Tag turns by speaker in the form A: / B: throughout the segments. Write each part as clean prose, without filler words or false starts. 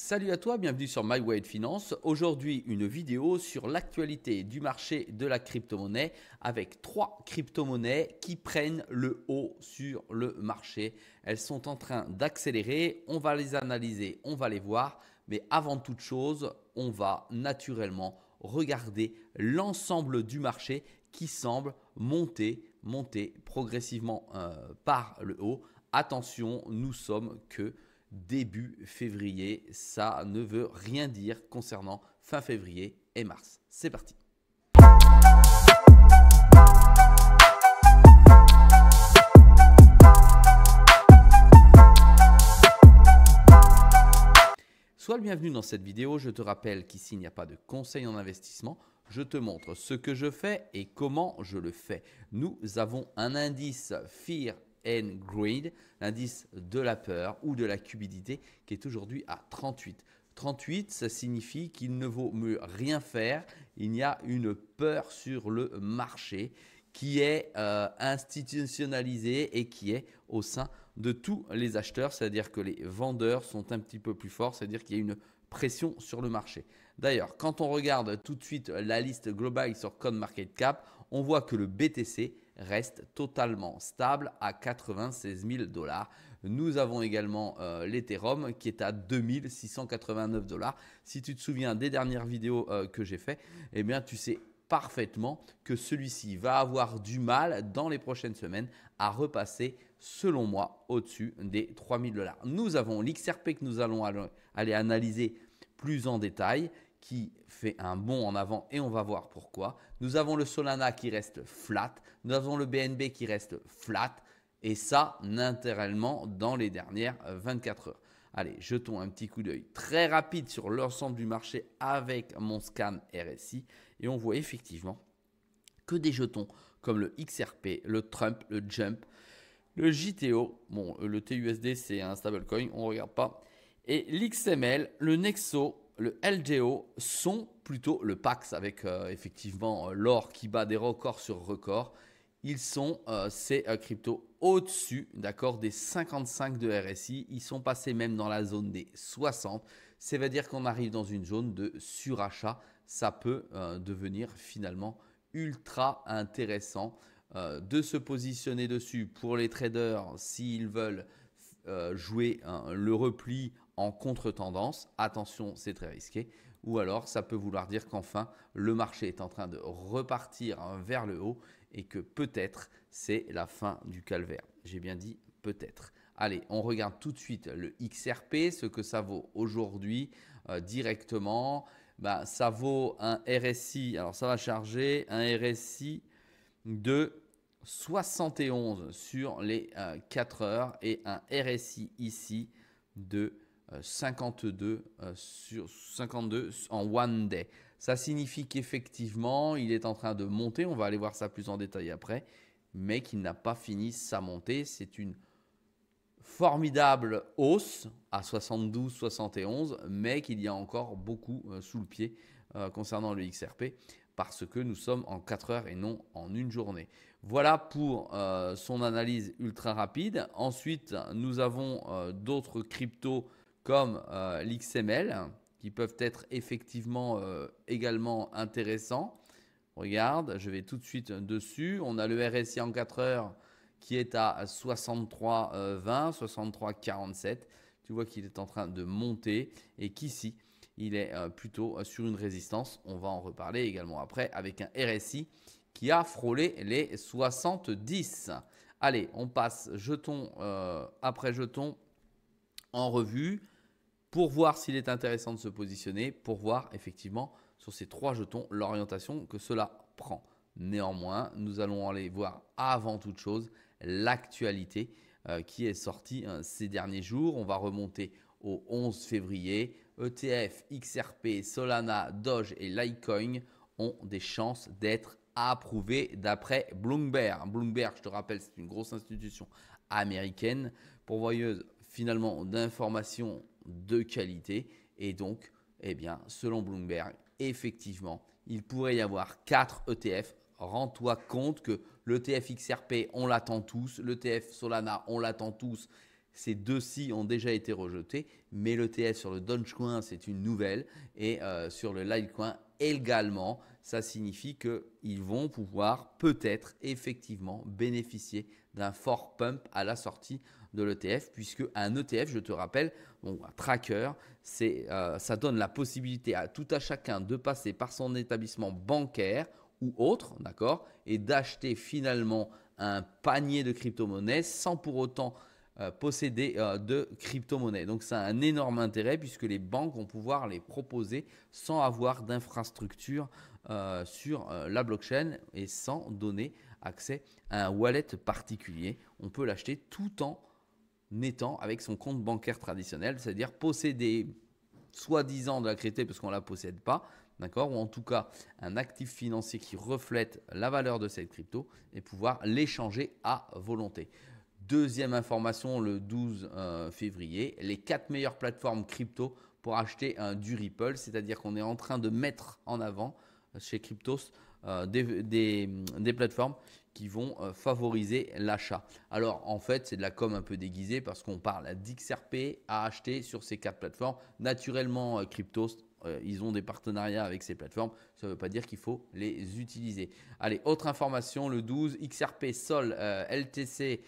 A: Salut à toi, bienvenue sur My Way Finance. Aujourd'hui, une vidéo sur l'actualité du marché de la crypto-monnaie avec 3 crypto-monnaies qui prennent le haut sur le marché. Elles sont en train d'accélérer, on va les analyser, on va les voir. Mais avant toute chose, on va naturellement regarder l'ensemble du marché qui semble monter progressivement par le haut. Attention, nous sommes que début février, ça ne veut rien dire concernant fin février et mars. C'est parti. Sois le bienvenu dans cette vidéo. Je te rappelle qu'ici, il n'y a pas de conseil en investissement. Je te montre ce que je fais et comment je le fais. Nous avons un indice Fear and Greed, l'indice de la peur ou de la cupidité qui est aujourd'hui à 38. 38, ça signifie qu'il ne vaut mieux rien faire. Il y a une peur sur le marché qui est institutionnalisée et qui est au sein de tous les acheteurs. C'est-à-dire que les vendeurs sont un petit peu plus forts, c'est-à-dire qu'il y a une pression sur le marché. D'ailleurs, quand on regarde tout de suite la liste globale sur CoinMarketCap, on voit que le BTC reste totalement stable à 96 000 $. Nous avons également l'Ethereum qui est à 2689 $. Si tu te souviens des dernières vidéos que j'ai fait, eh bien tu sais parfaitement que celui-ci va avoir du mal dans les prochaines semaines à repasser, selon moi, au-dessus des 3000 $. Nous avons l'XRP que nous allons aller analyser plus en détail, qui fait un bond en avant et on va voir pourquoi. Nous avons le Solana qui reste flat, nous avons le BNB qui reste flat et ça naturellement dans les dernières 24 heures. Allez, jetons un petit coup d'œil très rapide sur l'ensemble du marché avec mon scan RSI et on voit effectivement que des jetons comme le XRP, le Trump, le Jump, le JTO, bon le TUSD c'est un stablecoin, on ne regarde pas, et l'XML, le Nexo, le LGO sont plutôt le PAX avec effectivement l'or qui bat des records sur records. Ils sont ces cryptos au-dessus des 55 de RSI. Ils sont passés même dans la zone des 60. Ça veut dire qu'on arrive dans une zone de surachat. Ça peut devenir finalement ultra intéressant de se positionner dessus pour les traders s'ils veulent jouer le repli en contre-tendance. Attention, c'est très risqué. Ou alors, ça peut vouloir dire qu'enfin, le marché est en train de repartir vers le haut et que peut-être c'est la fin du calvaire. J'ai bien dit peut-être. Allez, on regarde tout de suite le XRP, ce que ça vaut aujourd'hui directement. Ça vaut un RSI, alors ça va charger, un RSI de 71 sur les 4 heures et un RSI ici de 52 sur 52 en one day. Ça signifie qu'effectivement, il est en train de monter. On va aller voir ça plus en détail après, mais qu'il n'a pas fini sa montée. C'est une formidable hausse à 72, 71, mais qu'il y a encore beaucoup sous le pied concernant le XRP parce que nous sommes en 4 heures et non en une journée. Voilà pour son analyse ultra rapide. Ensuite, nous avons d'autres cryptos comme l'XML qui peuvent être effectivement également intéressants. Regarde, je vais tout de suite dessus. On a le RSI en 4 heures qui est à 63,20, 63,47. Tu vois qu'il est en train de monter et qu'ici, il est plutôt sur une résistance. On va en reparler également après avec un RSI qui a frôlé les 70. Allez, on passe jeton après jeton en revue pour voir s'il est intéressant de se positionner, pour voir effectivement sur ces 3 jetons l'orientation que cela prend. Néanmoins, nous allons aller voir avant toute chose l'actualité qui est sortie ces derniers jours. On va remonter au 11 février. ETF, XRP, Solana, Doge et Litecoin ont des chances d'être approuvés d'après Bloomberg. Bloomberg, je te rappelle, c'est une grosse institution américaine pourvoyeuse finalement d'informations de qualité et donc, selon Bloomberg, effectivement, il pourrait y avoir 4 ETF. Rends-toi compte que l'ETF XRP, on l'attend tous, l'ETF Solana, on l'attend tous. Ces deux-ci ont déjà été rejetés, mais l'ETF sur le Dogecoin, c'est une nouvelle. Et sur le Litecoin également, ça signifie qu'ils vont pouvoir peut-être effectivement bénéficier d'un fort pump à la sortie de l'ETF, puisque un ETF, je te rappelle, bon, un tracker, ça donne la possibilité à tout à chacun de passer par son établissement bancaire ou autre, d'accord, et d'acheter finalement un panier de crypto-monnaies sans pour autant posséder de crypto-monnaies. Donc ça a un énorme intérêt puisque les banques vont pouvoir les proposer sans avoir d'infrastructure sur la blockchain et sans donner accès à un wallet particulier. On peut l'acheter tout en étant avec son compte bancaire traditionnel, c'est-à-dire posséder soi-disant de la crypto parce qu'on ne la possède pas, d'accord, ou en tout cas un actif financier qui reflète la valeur de cette crypto et pouvoir l'échanger à volonté. Deuxième information, le 12 février, les 4 meilleures plateformes crypto pour acheter du Ripple, c'est-à-dire qu'on est en train de mettre en avant chez Cryptos des plateformes qui vont favoriser l'achat. Alors en fait, c'est de la com un peu déguisée parce qu'on parle d'XRP à acheter sur ces 4 plateformes. Naturellement, Cryptos, ils ont des partenariats avec ces plateformes. Ça ne veut pas dire qu'il faut les utiliser. Allez, autre information, le 12, XRP, Sol, LTC,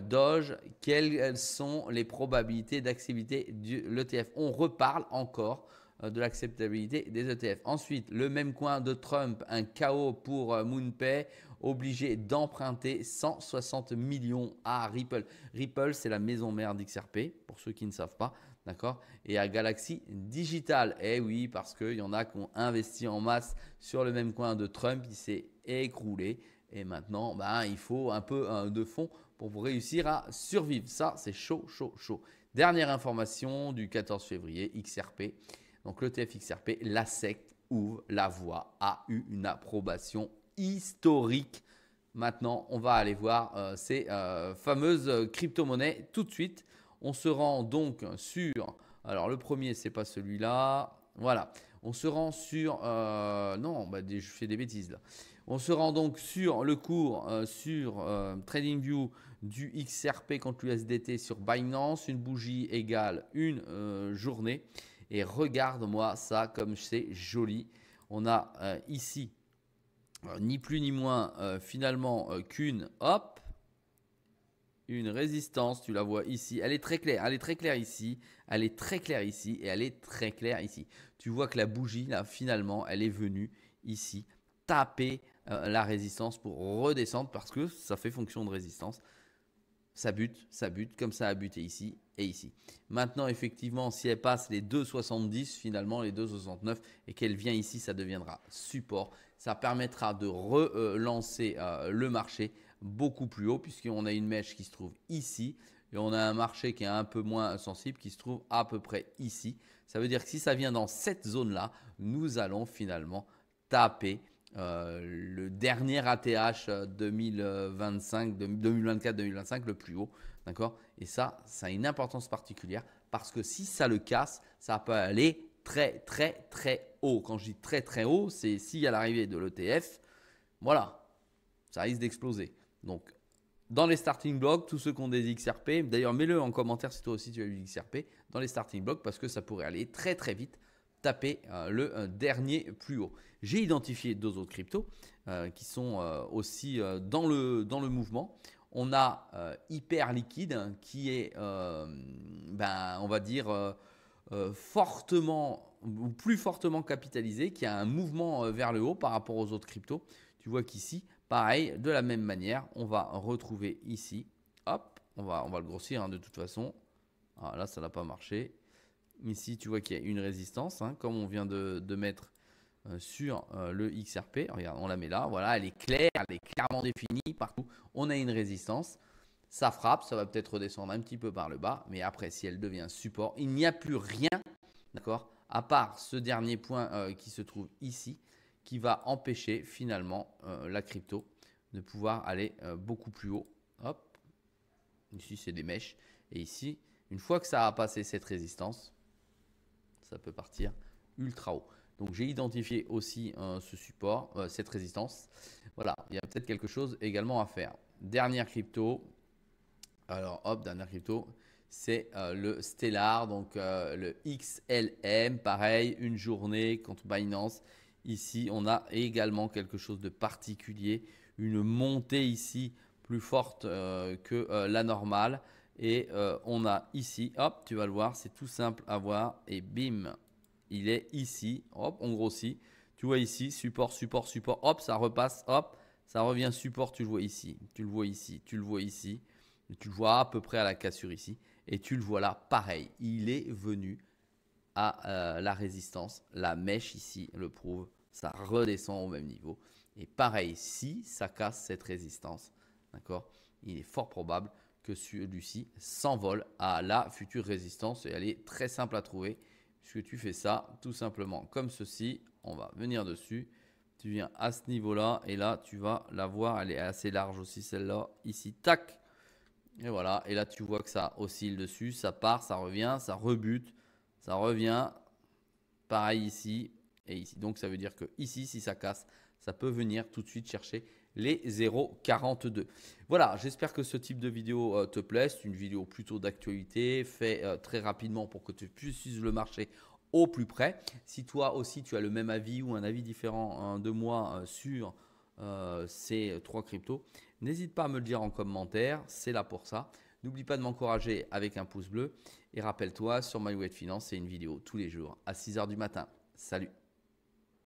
A: Doge, quelles sont les probabilités d'acceptabilité de l'ETF? On reparle encore de l'acceptabilité des ETF. Ensuite, le même coin de Trump, un chaos pour MoonPay, obligé d'emprunter 160 millions à Ripple. Ripple, c'est la maison mère d'XRP, pour ceux qui ne savent pas. D'accord. Et à Galaxy Digital. Eh oui, parce qu'il y en a qui ont investi en masse sur le même coin de Trump. Il s'est écroulé. Et maintenant, il faut un peu de fonds pour réussir à survivre. Ça, c'est chaud, chaud, chaud. Dernière information du 14 février, XRP. Donc, l'ETF XRP, la SEC ouvre la voie à une approbation historique. Maintenant, on va aller voir ces fameuses crypto-monnaies tout de suite. On se rend donc sur, alors le premier, c'est pas celui-là, voilà. On se rend sur, non, je fais des bêtises là. On se rend donc sur le cours sur TradingView du XRP contre l'USDT sur Binance, une bougie égale une journée. Et regarde-moi ça comme c'est joli. On a ici, ni plus ni moins, finalement qu'une, hop, une résistance, tu la vois ici, elle est très claire, ici, elle est très claire ici et elle est très claire ici. Tu vois que la bougie, là, finalement, elle est venue ici taper la résistance pour redescendre parce que ça fait fonction de résistance. Ça bute, comme ça a buté ici et ici. Maintenant, effectivement, si elle passe les 2,70, finalement les 2,69 et qu'elle vient ici, ça deviendra support. Ça permettra de relancer le marché beaucoup plus haut puisqu'on a une mèche qui se trouve ici et on a un marché qui est un peu moins sensible qui se trouve à peu près ici. Ça veut dire que si ça vient dans cette zone-là, nous allons finalement taper le dernier ATH 2024-2025, le plus haut, d'accord? Et ça a une importance particulière parce que si ça le casse, ça peut aller très, très, très haut. Quand je dis très, très haut, c'est s'il y a l'arrivée de l'ETF, voilà, ça risque d'exploser. Donc, dans les starting blocks, tous ceux qui ont des XRP, d'ailleurs, mets-le en commentaire si toi aussi tu as eu XRP, dans les starting blocks parce que ça pourrait aller très, très vite taper le dernier plus haut. J'ai identifié deux autres cryptos qui sont aussi dans le mouvement. On a Hyper Liquide qui est, on va dire, fortement ou plus fortement capitalisé, qui a un mouvement vers le haut par rapport aux autres cryptos. Tu vois qu'ici, pareil, de la même manière, on va retrouver ici, hop, on va le grossir de toute façon. Ah, là, ça n'a pas marché. Ici, tu vois qu'il y a une résistance, comme on vient de mettre sur le XRP. Regarde, on la met là. Voilà, elle est claire, elle est clairement définie partout. On a une résistance. Ça frappe, ça va peut-être redescendre un petit peu par le bas. Mais après, si elle devient support, il n'y a plus rien, d'accord, à part ce dernier point qui se trouve ici, qui va empêcher finalement la crypto de pouvoir aller beaucoup plus haut. Hop, ici, c'est des mèches. Et ici, une fois que ça a passé cette résistance, ça peut partir ultra haut. Donc j'ai identifié aussi ce support, cette résistance. Voilà, il y a peut-être quelque chose également à faire. Dernière crypto. Alors hop, dernière crypto. c'est le Stellar, donc le XLM, pareil, une journée contre Binance. Ici, on a également quelque chose de particulier, une montée ici plus forte que la normale. Et on a ici, hop, tu vas le voir, c'est tout simple à voir. Et bim, il est ici, hop, on grossit. Tu vois ici, support, support, support, hop, ça repasse, hop, ça revient support, tu le vois ici, tu le vois ici, tu le vois ici. Tu le vois à peu près à la cassure ici. Et tu le vois là, pareil, il est venu à la résistance. La mèche ici le prouve, ça redescend au même niveau. Et pareil, si ça casse cette résistance, d'accord, il est fort probable que celui-ci s'envole à la future résistance. Et elle est très simple à trouver, puisque tu fais ça tout simplement comme ceci. On va venir dessus. Tu viens à ce niveau-là et là, tu vas la voir. Elle est assez large aussi, celle-là. Ici, tac. Et voilà, et là tu vois que ça oscille dessus, ça part, ça revient, ça rebute, ça revient, pareil ici et ici. Donc ça veut dire que ici, si ça casse, ça peut venir tout de suite chercher les 0,42. Voilà, j'espère que ce type de vidéo te plaît. C'est une vidéo plutôt d'actualité, fait très rapidement pour que tu puisses suivre le marché au plus près. Si toi aussi tu as le même avis ou un avis différent de moi sur ces trois cryptos, n'hésite pas à me le dire en commentaire, c'est là pour ça. N'oublie pas de m'encourager avec un pouce bleu et rappelle-toi, sur My Way de Finance, c'est une vidéo tous les jours à 6 h du matin. Salut!